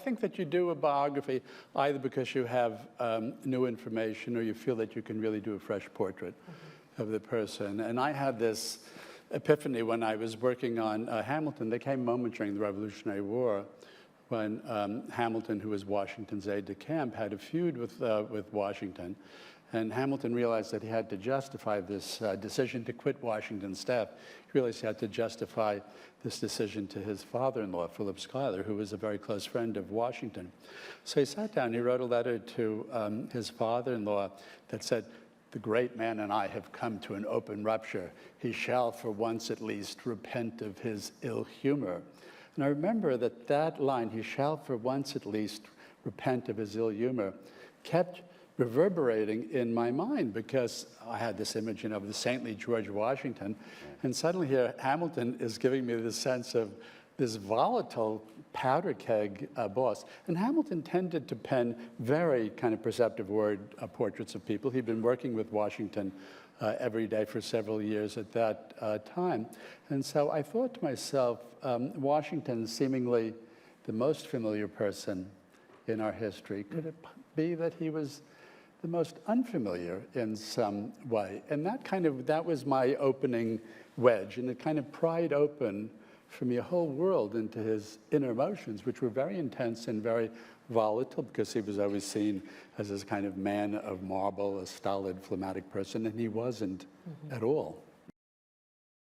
I think that you do a biography either because you have new information or you feel that you can really do a fresh portrait of the person. And I had this epiphany when I was working on Hamilton. There came a moment during the Revolutionary War when Hamilton, who was Washington's aide-de-camp, had a feud with Washington. And Hamilton realized that he had to justify this decision to quit Washington's staff. He realized he had to justify this decision to his father-in-law, Philip Schuyler, who was a very close friend of Washington. So he sat down, he wrote a letter to his father-in-law that said, "The great man and I have come to an open rupture. He shall, for once at least, repent of his ill humor." And I remember that that line, "he shall for once at least repent of his ill humor," kept reverberating in my mind because I had this image, of the saintly George Washington, and suddenly here Hamilton is giving me the sense of this volatile powder keg boss. And Hamilton tended to pen very kind of perceptive word portraits of people. He'd been working with Washington every day for several years at that time. And so I thought to myself, Washington, seemingly the most familiar person in our history, could it be that he was the most unfamiliar in some way? And that was my opening wedge, and it kind of pried open for me a whole world into his inner emotions, which were very intense and very volatile because he was always seen as this kind of man of marble, a stolid, phlegmatic person, and he wasn't at all.